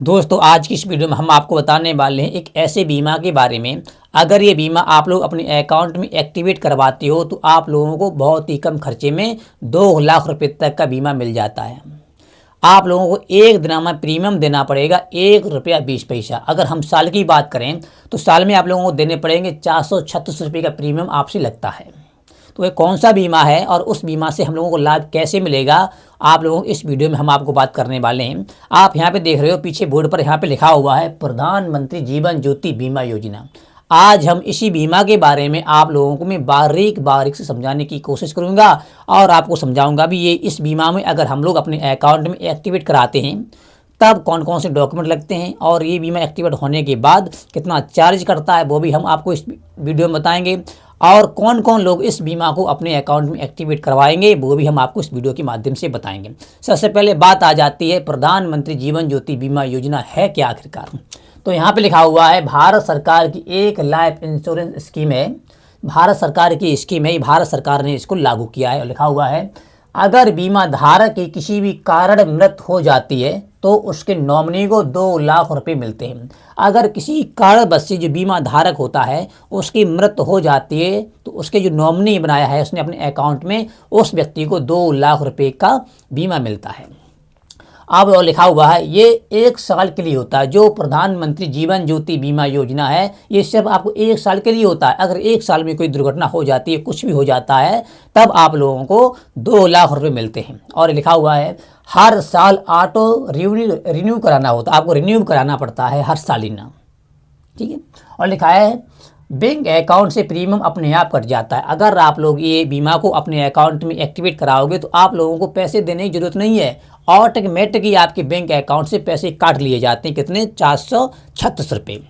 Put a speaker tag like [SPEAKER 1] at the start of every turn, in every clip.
[SPEAKER 1] दोस्तों आज की इस वीडियो में हम आपको बताने वाले हैं एक ऐसे बीमा के बारे में। अगर ये बीमा आप लोग अपने अकाउंट में एक्टिवेट करवाते हो तो आप लोगों को बहुत ही कम खर्चे में 2 लाख रुपए तक का बीमा मिल जाता है। आप लोगों को एक दिन में प्रीमियम देना पड़ेगा 1 रुपया 20 पैसा। अगर हम साल की बात करें तो साल में आप लोगों को देने पड़ेंगे 436 रुपये का प्रीमियम आपसे लगता है। तो ये कौन सा बीमा है और उस बीमा से हम लोगों को लाभ कैसे मिलेगा, आप लोगों को इस वीडियो में हम आपको बात करने वाले हैं। आप यहाँ पे देख रहे हो पीछे बोर्ड पर यहाँ पे लिखा हुआ है प्रधानमंत्री जीवन ज्योति बीमा योजना। आज हम इसी बीमा के बारे में आप लोगों को मैं बारीक से समझाने की कोशिश करूँगा और आपको समझाऊंगा भी ये इस बीमा में अगर हम लोग अपने अकाउंट में एक्टिवेट कराते हैं तब कौन कौन से डॉक्यूमेंट लगते हैं और ये बीमा एक्टिवेट होने के बाद कितना चार्ज करता है वो भी हम आपको इस वीडियो में बताएंगे। और कौन कौन लोग इस बीमा को अपने अकाउंट में एक्टिवेट करवाएंगे वो भी हम आपको इस वीडियो के माध्यम से बताएंगे। सबसे पहले बात आ जाती है प्रधानमंत्री जीवन ज्योति बीमा योजना है क्या आखिरकार। तो यहाँ पे लिखा हुआ है भारत सरकार की एक लाइफ इंश्योरेंस स्कीम है। भारत सरकार की स्कीम है, भारत सरकार ने इसको लागू किया है और लिखा हुआ है अगर बीमा धारक की किसी भी कारण मृत्यु हो जाती है तो उसके नॉमिनी को 2 लाख रुपए मिलते हैं। अगर किसी कारणवश से जो बीमा धारक होता है उसकी मृत्यु हो जाती है तो उसके जो नॉमिनी बनाया है उसने अपने अकाउंट में उस व्यक्ति को 2 लाख रुपए का बीमा मिलता है। अब और लिखा हुआ है ये 1 साल के लिए होता है। जो प्रधानमंत्री जीवन ज्योति बीमा योजना है ये सिर्फ आपको 1 साल के लिए होता है। अगर 1 साल में कोई दुर्घटना हो जाती है, कुछ भी हो जाता है, तब आप लोगों को 2 लाख रुपए मिलते हैं। और लिखा हुआ है हर साल ऑटो रिन्यू कराना होता है, आपको रिन्यू कराना पड़ता है हर सालिना, ठीक है। और लिखा है बैंक अकाउंट से प्रीमियम अपने आप कट जाता है। अगर आप लोग ये बीमा को अपने अकाउंट में एक्टिवेट कराओगे तो आप लोगों को पैसे देने की जरूरत नहीं है, ऑटोमेटिकली आपके बैंक अकाउंट से पैसे काट लिए जाते हैं। कितने? 436 रुपये।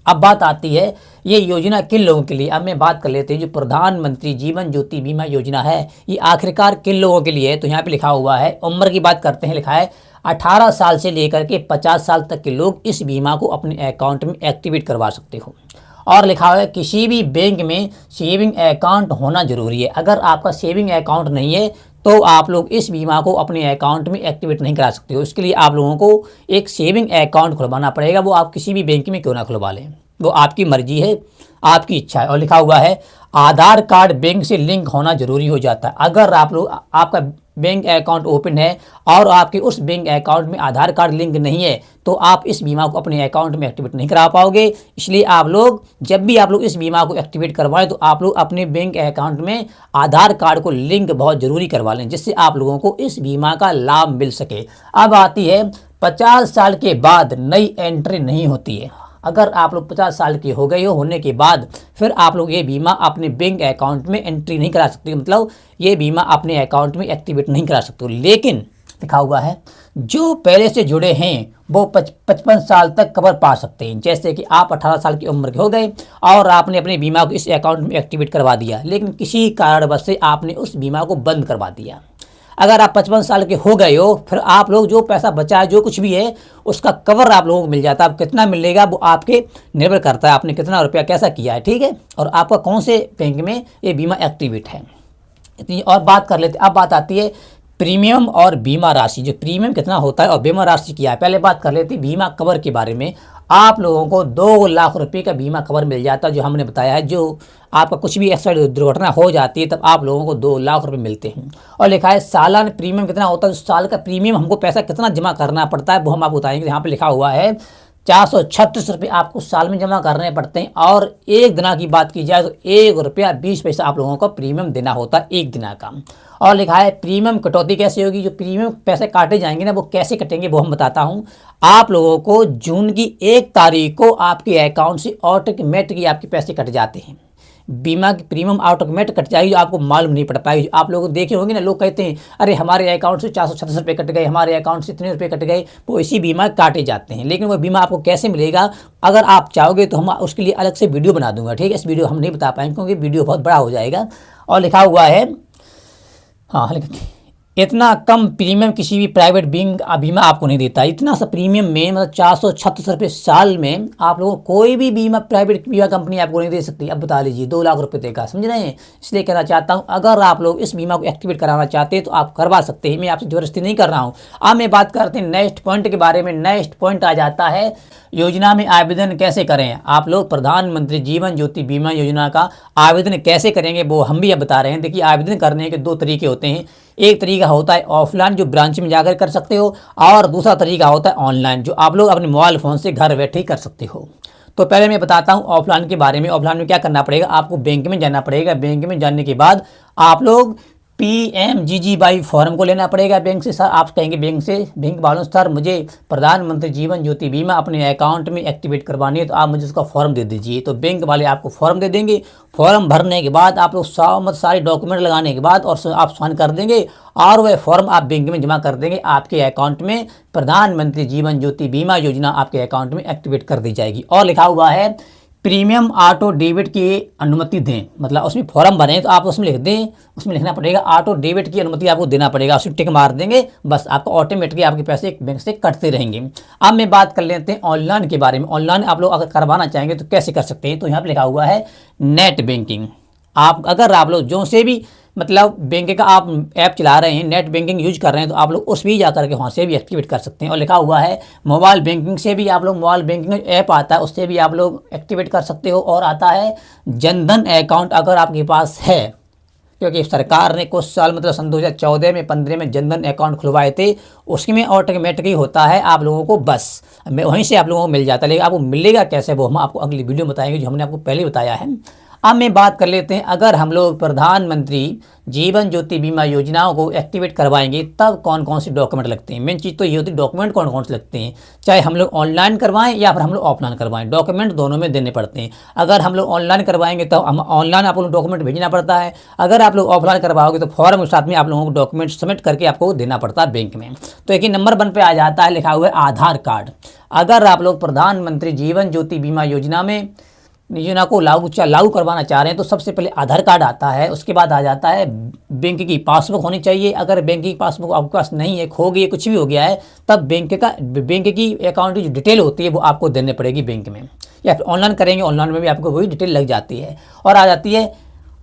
[SPEAKER 1] अब बात आती है ये योजना किन लोगों के लिए। अब मैं बात कर लेते हैं जो प्रधानमंत्री जीवन ज्योति बीमा योजना है ये आखिरकार किन लोगों के लिए है। तो यहाँ पे लिखा हुआ है उम्र की बात करते हैं, लिखा है 18 साल से लेकर के 50 साल तक के लोग इस बीमा को अपने अकाउंट में एक्टिवेट करवा सकते हो। और लिखा हुआ है किसी भी बैंक में सेविंग अकाउंट होना जरूरी है। अगर आपका सेविंग अकाउंट नहीं है तो आप लोग इस बीमा को अपने अकाउंट में एक्टिवेट नहीं करा सकते हो। इसके लिए आप लोगों को एक सेविंग अकाउंट खुलवाना पड़ेगा, वो आप किसी भी बैंक में क्यों ना खुलवा लें, वो आपकी मर्जी है, आपकी इच्छा है। और लिखा हुआ है आधार कार्ड बैंक से लिंक होना जरूरी हो जाता है। अगर आप लोग आपका बैंक अकाउंट ओपन है और आपके उस बैंक अकाउंट में आधार कार्ड लिंक नहीं है तो आप इस बीमा को अपने अकाउंट में एक्टिवेट नहीं करा पाओगे। इसलिए आप लोग जब भी आप लोग इस बीमा को एक्टिवेट करवाएं तो आप लोग अपने बैंक अकाउंट में आधार कार्ड को लिंक बहुत ज़रूरी करवा लें, जिससे आप लोगों को इस बीमा का लाभ मिल सके। अब आती है 50 साल के बाद नई एंट्री नहीं होती है। अगर आप लोग 50 साल के हो गए हो होने के बाद फिर आप लोग ये बीमा अपने बैंक अकाउंट में एंट्री नहीं करा सकते, मतलब ये बीमा अपने अकाउंट में एक्टिवेट नहीं करा सकते। लेकिन लिखा हुआ है जो पहले से जुड़े हैं वो 55 साल तक कवर पा सकते हैं। जैसे कि आप 18 साल की उम्र के हो गए और आपने अपने बीमा को इस अकाउंट में एक्टिवेट करवा दिया, लेकिन किसी कारणवश से आपने उस बीमा को बंद करवा दिया। अगर आप 55 साल के हो गए हो फिर आप लोग जो पैसा बचा है जो कुछ भी है उसका कवर आप लोगों को मिल जाता है। अब कितना मिलेगा वो आपके निर्भर करता है आपने कितना रुपया कैसा किया है, ठीक है, और आपका कौन से बैंक में ये बीमा एक्टिवेट है। इतनी और बात कर लेते। अब बात आती है प्रीमियम और बीमा राशि। जो प्रीमियम कितना होता है और बीमा राशि क्या है, पहले बात कर लेते हैं बीमा कवर के बारे में। आप लोगों को 2 लाख रुपए का बीमा कवर मिल जाता है, जो हमने बताया है। जो आपका कुछ भी एक्सीडेंट दुर्घटना हो जाती है तब आप लोगों को 2 लाख रुपए मिलते हैं। और लिखा है सालाना प्रीमियम कितना होता है, साल का प्रीमियम हमको पैसा कितना जमा करना पड़ता है वो हम आपको बताएंगे। यहाँ पे लिखा हुआ है 436 रुपये आपको साल में जमा करने पड़ते हैं। और एक दिना की बात की जाए तो 1 रुपया 20 पैसा आप लोगों को प्रीमियम देना होता है एक दिना का। और लिखा है प्रीमियम कटौती कैसे होगी, जो प्रीमियम पैसे काटे जाएंगे ना वो कैसे कटेंगे वो हम बताता हूँ। आप लोगों को जून की 1 तारीख को आपके अकाउंट से ऑटोमेटिकली आपके पैसे कट जाते हैं। बीमा की प्रीमियम ऑटोमेटिक कट जाएगी, आप मालूम नहीं पड़ पाएगी। आप लोग देखे होंगे ना, लोग कहते हैं अरे हमारे अकाउंट से 436 रुपये कट गए, हमारे अकाउंट से इतने रुपये कट गए, वो इसी बीमा काटे जाते हैं। लेकिन वो बीमा आपको कैसे मिलेगा अगर आप चाहोगे तो हम उसके लिए अलग से वीडियो बना दूंगा, ठीक है। इस वीडियो हम नहीं बता पाएंगे क्योंकि वीडियो बहुत बड़ा हो जाएगा। और लिखा हुआ है हाँ इतना कम प्रीमियम किसी भी प्राइवेट बीमा आपको नहीं देता। इतना सा प्रीमियम में मतलब 436 रुपये साल में आप लोगों को कोई भी बीमा प्राइवेट बीमा कंपनी आपको नहीं दे सकती। अब बता लीजिए 2 लाख रुपये देगा, समझ रहे हैं। इसलिए कहना चाहता हूँ अगर आप लोग इस बीमा को एक्टिवेट कराना चाहते हैं तो आप करवा सकते हैं, मैं आपसे ज़बरदस्ती नहीं कर रहा हूँ। अब मैं बात करते हैं नेक्स्ट पॉइंट के बारे में। नेक्स्ट पॉइंट आ जाता है योजना में आवेदन कैसे करें। आप लोग प्रधानमंत्री जीवन ज्योति बीमा योजना का आवेदन कैसे करेंगे वो हम भी अब बता रहे हैं। देखिए आवेदन करने के 2 तरीके होते हैं। एक तरीका होता है ऑफलाइन जो ब्रांच में जाकर कर सकते हो, और दूसरा तरीका होता है ऑनलाइन जो आप लोग अपने मोबाइल फ़ोन से घर बैठे ही कर सकते हो। तो पहले मैं बताता हूँ ऑफलाइन के बारे में। ऑफलाइन में क्या करना पड़ेगा, आपको बैंक में जाना पड़ेगा। बैंक में जाने के बाद आप लोग PMGGY फॉर्म को लेना पड़ेगा बैंक से। सर आप कहेंगे बैंक वालों सर मुझे प्रधानमंत्री जीवन ज्योति बीमा अपने अकाउंट में एक्टिवेट करवानी है तो आप मुझे उसका फॉर्म दे दीजिए। तो बैंक वाले आपको फॉर्म दे देंगे। फॉर्म भरने के बाद आप लोग सारे डॉक्यूमेंट लगाने के बाद और आप साइन कर देंगे और वह फॉर्म आप बैंक में जमा कर देंगे। आपके अकाउंट में प्रधानमंत्री जीवन ज्योति बीमा योजना आपके अकाउंट में एक्टिवेट कर दी जाएगी। और लिखा हुआ है प्रीमियम ऑटो डेबिट की अनुमति दें, मतलब उसमें फॉर्म भरें तो आप उसमें लिख दें, उसमें लिखना पड़ेगा ऑटो डेबिट की अनुमति आपको देना पड़ेगा। उसमें टिक मार देंगे, बस आपको ऑटोमेटिकली आपके पैसे बैंक से कटते रहेंगे। अब मैं बात कर लेते हैं ऑनलाइन के बारे में। ऑनलाइन आप लोग अगर करवाना चाहेंगे तो कैसे कर सकते हैं। तो यहाँ पर लिखा हुआ है नेट बैंकिंग। अगर आप लोग जो से भी मतलब बैंक का आप ऐप चला रहे हैं, नेट बैंकिंग यूज कर रहे हैं, तो आप लोग उस भी जा करके वहाँ से भी एक्टिवेट कर सकते हैं। और लिखा हुआ है मोबाइल बैंकिंग से भी आप लोग, मोबाइल बैंकिंग ऐप आता है उससे भी आप लोग एक्टिवेट कर सकते हो। और आता है जनधन अकाउंट अगर आपके पास है, क्योंकि सरकार ने कुछ साल मतलब सन 2014 में 15 में जनधन अकाउंट खुलवाए थे, उसमें ऑटोमेटिकली होता है आप लोगों को, बस वहीं से आप लोगों को मिल जाता है। लेकिन आपको मिलेगा कैसे वो हम आपको अगली वीडियो में बताएंगे जो हमने आपको पहले बताया है। अब मैं बात कर लेते हैं अगर हम लोग प्रधानमंत्री जीवन ज्योति बीमा योजनाओं को एक्टिवेट करवाएंगे तब कौन कौन से डॉक्यूमेंट लगते हैं। मेन चीज़ तो ये होती है डॉक्यूमेंट कौन कौन से लगते हैं, चाहे हम लोग ऑनलाइन करवाएं या फिर हम लोग ऑफलाइन करवाएं, डॉक्यूमेंट दोनों में देने पड़ते हैं। अगर हम लोग ऑनलाइन करवाएंगे तो हम ऑनलाइन आप लोग डॉक्यूमेंट भेजना पड़ता है। अगर आप लोग ऑफलाइन करवाओगे तो फॉर्म के साथ में आप लोगों को डॉक्यूमेंट सबमिट करके आपको देना पड़ता है बैंक में। तो एक ही नंबर 1 पे आ जाता है लिखा हुआ है आधार कार्ड। अगर आप लोग प्रधानमंत्री जीवन ज्योति बीमा योजना को लागू करवाना चाह रहे हैं तो सबसे पहले आधार कार्ड आता है। उसके बाद आ जाता है बैंक की पासबुक होनी चाहिए। अगर बैंक की पासबुक आपके पास नहीं है, खो गई, कुछ भी हो गया है, तब बैंक की अकाउंट की जो डिटेल होती है वो आपको देने पड़ेगी बैंक में, या फिर ऑनलाइन करेंगे, ऑनलाइन में भी आपको वही डिटेल लग जाती है। और आ जाती है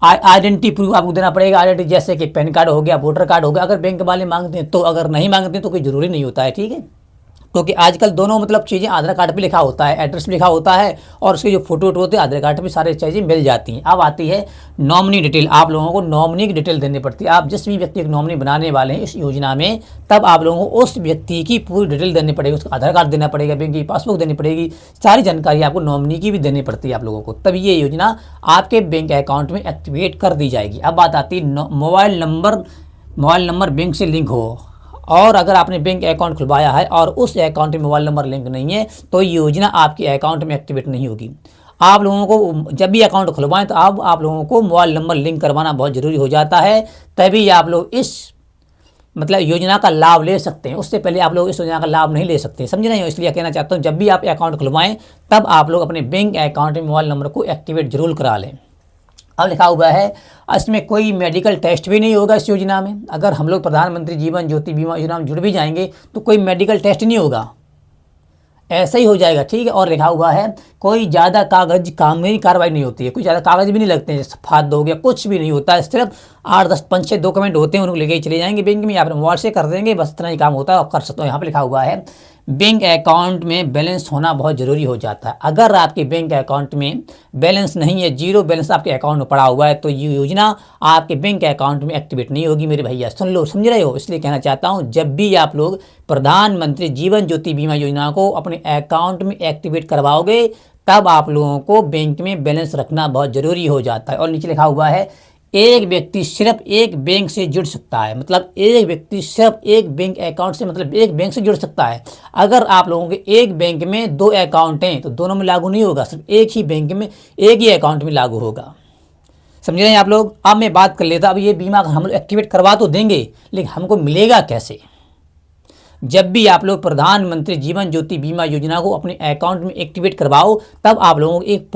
[SPEAKER 1] आइडेंटिटी प्रूफ आपको देना पड़ेगा। आइडेंटिटी जैसे कि पैन कार्ड हो गया, वोटर कार्ड हो गया, अगर बैंक वाले मांगते हैं तो, अगर नहीं मांगते हैं तो कोई ज़रूरी नहीं होता है, ठीक है। क्योंकि आजकल दोनों मतलब चीज़ें आधार कार्ड पे लिखा होता है, एड्रेस भी लिखा होता है और उसके जो फोटो होते हैं आधार कार्ड पे सारी चीज़ें मिल जाती हैं। अब आती है नॉमिनी डिटेल। आप लोगों को नॉमिनी की डिटेल देनी पड़ती है। आप जिस भी व्यक्ति की नॉमिनी बनाने वाले हैं इस योजना में, तब आप लोगों को उस व्यक्ति की पूरी डिटेल देनी पड़ेगी। उसका आधार कार्ड देना पड़ेगा, बैंक की पासबुक देनी पड़ेगी, सारी जानकारी आपको नॉमिनी की भी देनी पड़ती है आप लोगों को, तभी ये योजना आपके बैंक अकाउंट में एक्टिवेट कर दी जाएगी। अब बात आती है मोबाइल नंबर बैंक से लिंक हो, और अगर आपने बैंक अकाउंट खुलवाया है और उस अकाउंट में मोबाइल नंबर लिंक नहीं है तो ये योजना आपके अकाउंट में एक्टिवेट नहीं होगी। आप लोगों को जब भी अकाउंट खुलवाएं तो आप लोगों को मोबाइल नंबर लिंक करवाना बहुत ज़रूरी हो जाता है, तभी आप लोग इस मतलब योजना का लाभ ले सकते हैं। उससे पहले आप लोग इस योजना का लाभ नहीं ले सकते, समझ रहे हो। इसलिए कहना चाहता हूँ जब भी आप अकाउंट खुलवाएं तब आप लोग अपने बैंक अकाउंट में मोबाइल नंबर को एक्टिवेट जरूर करा लें। अब लिखा हुआ है इसमें कोई मेडिकल टेस्ट भी नहीं होगा इस योजना में। अगर हम लोग प्रधानमंत्री जीवन ज्योति बीमा योजना में जुड़ भी जाएंगे तो कोई मेडिकल टेस्ट नहीं होगा, ऐसा ही हो जाएगा, ठीक है। और लिखा हुआ है कोई ज़्यादा कानूनी कार्रवाई नहीं होती है, कोई ज़्यादा कागज भी नहीं लगते हैं, जैसे फाद हो गया, कुछ भी नहीं होता है। सिर्फ 8, 10, 5, 6 डॉक्यूमेंट होते हैं, उनको लेके चले जाएंगे बैंक में या फिर मोबाइल से कर देंगे, बस इतना ही काम होता है, आप कर सकते हो। यहाँ पे लिखा हुआ है बैंक अकाउंट में बैलेंस होना बहुत ज़रूरी हो जाता है। अगर आपके बैंक अकाउंट में बैलेंस नहीं है, जीरो बैलेंस आपके अकाउंट में पड़ा हुआ है, तो ये योजना आपके बैंक अकाउंट में एक्टिवेट नहीं होगी मेरे भैया, सुन लो, समझ रहे हो। इसलिए कहना चाहता हूँ जब भी आप लोग प्रधानमंत्री जीवन ज्योति बीमा योजना को अपने अकाउंट में एक्टिवेट करवाओगे तब आप लोगों को बैंक में बैलेंस रखना बहुत ज़रूरी हो जाता है। और नीचे लिखा हुआ है एक व्यक्ति सिर्फ एक बैंक से जुड़ सकता है, मतलब एक व्यक्ति सिर्फ एक बैंक अकाउंट से, मतलब एक बैंक से जुड़ सकता है। अगर आप लोगों के एक बैंक में 2 अकाउंट हैं तो दोनों में लागू नहीं होगा, सिर्फ एक ही बैंक में एक ही अकाउंट में लागू होगा, समझ रहे हैं आप लोग। अब मैं बात कर लेता, अब ये बीमा हम लोग एक्टिवेट करवा तो देंगे लेकिन हमको मिलेगा कैसे। जब भी आप लोग प्रधानमंत्री जीवन ज्योति बीमा योजना को अपने अकाउंट में एक्टिवेट करवाओ तब आप लोगों को एक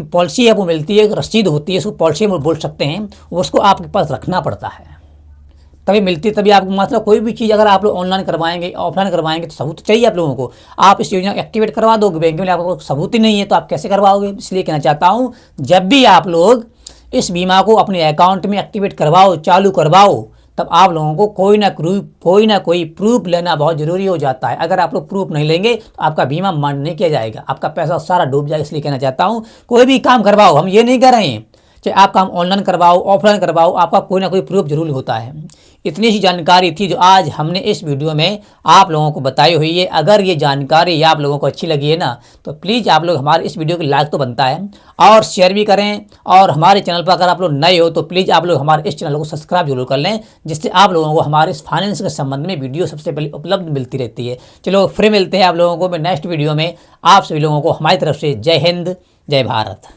[SPEAKER 1] पॉलिसी आपको मिलती है, एक रसीद होती है, उसको पॉलिसी में बोल सकते हैं, उसको आपके पास रखना पड़ता है। तभी मिलती है, तभी आपको मतलब कोई भी चीज़ अगर आप लोग ऑनलाइन करवाएंगे ऑफलाइन करवाएंगे तो सबूत चाहिए आप लोगों को। आप इस योजना एक्टिवेट करवा दोगे, बैंक में आपको सबूत ही नहीं है तो आप कैसे करवाओगे। इसलिए कहना चाहता हूँ, जब भी आप लोग इस बीमा को अपने अकाउंट में एक्टिवेट करवाओ, चालू करवाओ, तब आप लोगों को कोई ना कोई प्रूफ लेना बहुत ज़रूरी हो जाता है। अगर आप लोग प्रूफ नहीं लेंगे तो आपका बीमा मान्य नहीं किया जाएगा, आपका पैसा सारा डूब जाएगा। इसलिए कहना चाहता हूँ, कोई भी काम करवाओ, हम ये नहीं कर रहे हैं, चाहे आप काम ऑनलाइन करवाओ ऑफलाइन करवाओ, आपका कोई ना कोई प्रूफ जरूर होता है। इतनी सी जानकारी थी जो आज हमने इस वीडियो में आप लोगों को बताई हुई है। अगर ये जानकारी आप लोगों को अच्छी लगी है ना, तो प्लीज़ आप लोग हमारे इस वीडियो को लाइक तो बनता है और शेयर भी करें। और हमारे चैनल पर अगर आप लोग नए हो तो प्लीज़ आप लोग हमारे इस चैनल को सब्सक्राइब जरूर कर लें, जिससे आप लोगों को हमारे इस फाइनेंस के संबंध में वीडियो सबसे पहले उपलब्ध मिलती रहती है। चलो फिर मिलते हैं आप लोगों को मैं नेक्स्ट वीडियो में। आप सभी लोगों को हमारी तरफ से जय हिंद, जय भारत।